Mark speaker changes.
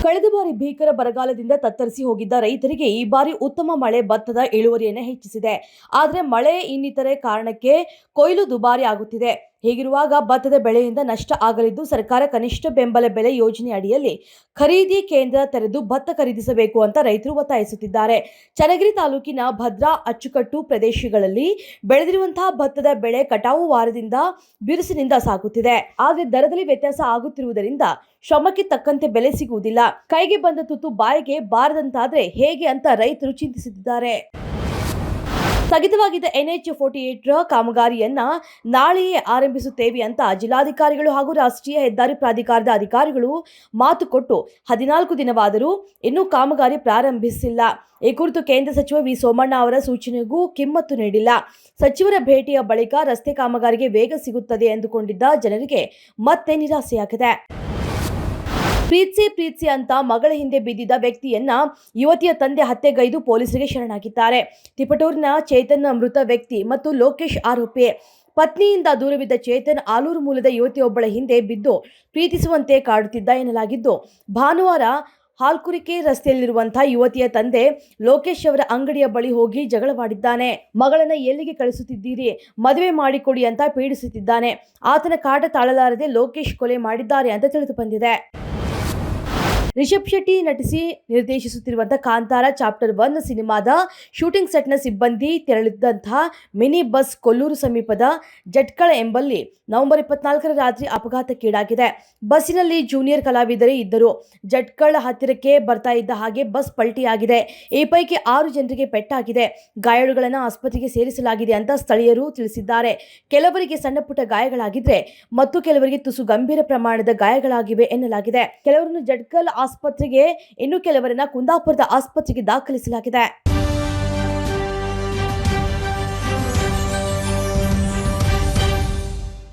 Speaker 1: ಕಳೆದ ಬಾರಿ ಭೀಕರ ಬರಗಾಲದಿಂದ ತತ್ತರಿಸಿ ಹೋಗಿದ್ದ ರೈತರಿಗೆ ಈ ಬಾರಿ ಉತ್ತಮ ಮಳೆ ಭತ್ತದ ಇಳುವರಿಯನ್ನು ಹೆಚ್ಚಿಸಿದೆ. ಆದರೆ ಮಳೆ ಇನ್ನಿತರೆ ಕಾರಣಕ್ಕೆ ಕೊಯ್ಲು ದುಬಾರಿ ಆಗುತ್ತಿದೆ. ಹೀಗಿರುವಾಗ ಭತ್ತದ ಬೆಳೆಯಿಂದ ನಷ್ಟ ಆಗಲಿದ್ದು, ಸರ್ಕಾರ ಕನಿಷ್ಠ ಬೆಂಬಲ ಬೆಲೆ ಯೋಜನೆ ಅಡಿಯಲ್ಲಿ ಖರೀದಿ ಕೇಂದ್ರ ತೆರೆದು ಭತ್ತ ಖರೀದಿಸಬೇಕು ಅಂತ ರೈತರು ಒತ್ತಾಯಿಸುತ್ತಿದ್ದಾರೆ. ಚನ್ನಗಿರಿ ತಾಲೂಕಿನ ಭದ್ರಾ ಅಚ್ಚುಕಟ್ಟು ಪ್ರದೇಶಗಳಲ್ಲಿ ಬೆಳೆದಿರುವಂತಹ ಭತ್ತದ ಬೆಳೆ ಕಟಾವು ವಾರದಿಂದ ಬಿರುಸಿನಿಂದ ಸಾಗುತ್ತಿದೆ. ಆದರೆ ದರದಲ್ಲಿ ವ್ಯತ್ಯಾಸ ಆಗುತ್ತಿರುವುದರಿಂದ ಶ್ರಮಕ್ಕೆ ತಕ್ಕಂತೆ ಬೆಲೆ ಸಿಗುವುದಿಲ್ಲ. ಕೈಗೆ ಬಂದ ತುತ್ತು ಬಾಯಿಗೆ ಬಾರದಂತಾದ್ರೆ ಹೇಗೆ ಅಂತ ರೈತರು ಚಿಂತಿಸುತ್ತಿದ್ದಾರೆ. ಸ್ಥಗಿತವಾಗಿದ್ದ NH-48 ಕಾಮಗಾರಿಯನ್ನ ನಾಳೆಯೇ ಆರಂಭಿಸುತ್ತೇವೆ ಅಂತ ಜಿಲ್ಲಾಧಿಕಾರಿಗಳು ಹಾಗೂ ರಾಷ್ಟ್ರೀಯ ಹೆದ್ದಾರಿ ಪ್ರಾಧಿಕಾರದ ಅಧಿಕಾರಿಗಳು ಮಾತು ಕೊಟ್ಟು 14 ದಿನವಾದರೂ ಇನ್ನೂ ಕಾಮಗಾರಿ ಪ್ರಾರಂಭಿಸಿಲ್ಲ. ಈ ಕುರಿತು ಕೇಂದ್ರ ಸಚಿವ ವಿ ಸೋಮಣ್ಣ ಅವರ ಸೂಚನೆಗೂ ಕಿಮ್ಮತ್ತು ನೀಡಿಲ್ಲ. ಸಚಿವರ ಭೇಟಿಯ ಬಳಿಕ ರಸ್ತೆ ಕಾಮಗಾರಿಗೆ ವೇಗ ಸಿಗುತ್ತದೆ ಎಂದುಕೊಂಡಿದ್ದ ಜನರಿಗೆ ಮತ್ತೆ ನಿರಾಸೆಯಾಗಿದೆ. ಪ್ರೀತ್ಸಿ ಅಂತ ಮಗಳ ಹಿಂದೆ ಬಿದ್ದಿದ್ದ ವ್ಯಕ್ತಿಯನ್ನ ಯುವತಿಯ ತಂದೆ ಹತ್ಯೆಗೈದು ಪೊಲೀಸರಿಗೆ ಶರಣಾಗಿದ್ದಾರೆ. ತಿಪಟೂರಿನ ಚೇತನ್ ಮೃತ ವ್ಯಕ್ತಿ ಮತ್ತು ಲೋಕೇಶ್ ಆರೋಪಿ. ಪತ್ನಿಯಿಂದ ದೂರವಿದ್ದ ಚೇತನ್ ಆಲೂರು ಮೂಲದ ಯುವತಿಯೊಬ್ಬಳ ಹಿಂದೆ ಬಿದ್ದು ಪ್ರೀತಿಸುವಂತೆ ಕಾಡುತ್ತಿದ್ದ ಎನ್ನಲಾಗಿದ್ದು, ಭಾನುವಾರ ಹಾಲ್ಕುರಿಕೆ ರಸ್ತೆಯಲ್ಲಿರುವಂತಹ ಯುವತಿಯ ತಂದೆ ಲೋಕೇಶ್ ಅವರ ಅಂಗಡಿಯ ಬಳಿ ಹೋಗಿ ಜಗಳವಾಡಿದ್ದಾನೆ. ಮಗಳನ್ನ ಎಲ್ಲಿಗೆ ಕಳಿಸುತ್ತಿದ್ದೀರಿ, ಮದುವೆ ಮಾಡಿಕೊಡಿ ಅಂತ ಪೀಡಿಸುತ್ತಿದ್ದಾನೆ. ಆತನ ಕಾಟ ತಾಳಲಾರದೆ ಲೋಕೇಶ್ ಕೊಲೆ ಮಾಡಿದ್ದಾರೆ ಅಂತ ತಿಳಿದು ಬಂದಿದೆ. ರಿಷಬ್ ಶೆಟ್ಟಿ ನಟಿಸಿ ನಿರ್ದೇಶಿಸುತ್ತಿರುವಂತಹ ಕಾಂತಾರ ಚಾಪ್ಟರ್ 1 ಸಿನಿಮಾದ ಶೂಟಿಂಗ್ ಸೆಟ್ನ ಸಿಬ್ಬಂದಿ ತೆರಳಿದ್ದಂತಹ ಮಿನಿ ಬಸ್ ಕೊಲ್ಲೂರು ಸಮೀಪದ ಜಟ್ಕಳ ಎಂಬಲ್ಲಿ ನವೆಂಬರ್ 24ರ ರಾತ್ರಿ ಅಪಘಾತಕ್ಕೀಡಾಗಿದೆ. ಬಸ್ಸಿನಲ್ಲಿ ಜೂನಿಯರ್ ಕಲಾವಿದರೇ ಇದ್ದರು. ಜಟ್ಕಳ ಹತ್ತಿರಕ್ಕೆ ಬರ್ತಾ ಇದ್ದ ಹಾಗೆ ಬಸ್ ಪಲ್ಟಿಯಾಗಿದೆ. ಈ ಪೈಕಿ 6 ಜನರಿಗೆ ಪೆಟ್ಟಾಗಿದೆ. ಗಾಯಾಳುಗಳನ್ನು ಆಸ್ಪತ್ರೆಗೆ ಸೇರಿಸಲಾಗಿದೆ ಅಂತ ಸ್ಥಳೀಯರು ತಿಳಿಸಿದ್ದಾರೆ. ಕೆಲವರಿಗೆ ಸಣ್ಣ ಪುಟ್ಟ ಗಾಯಗಳಾಗಿದ್ರೆ ಮತ್ತು ಕೆಲವರಿಗೆ ತುಸು ಗಂಭೀರ ಪ್ರಮಾಣದ ಗಾಯಗಳಾಗಿವೆ ಎನ್ನಲಾಗಿದೆ. ಕೆಲವರನ್ನು ಜಟ್ಕಲ್ ಆಸ್ಪತ್ರೆಗೆ, ಇನ್ನು ಕೆಲವರನ್ನ ಕುಂದಾಪುರದ ಆಸ್ಪತ್ರೆಗೆ ದಾಖಲಿಸಲಾಗಿದೆ.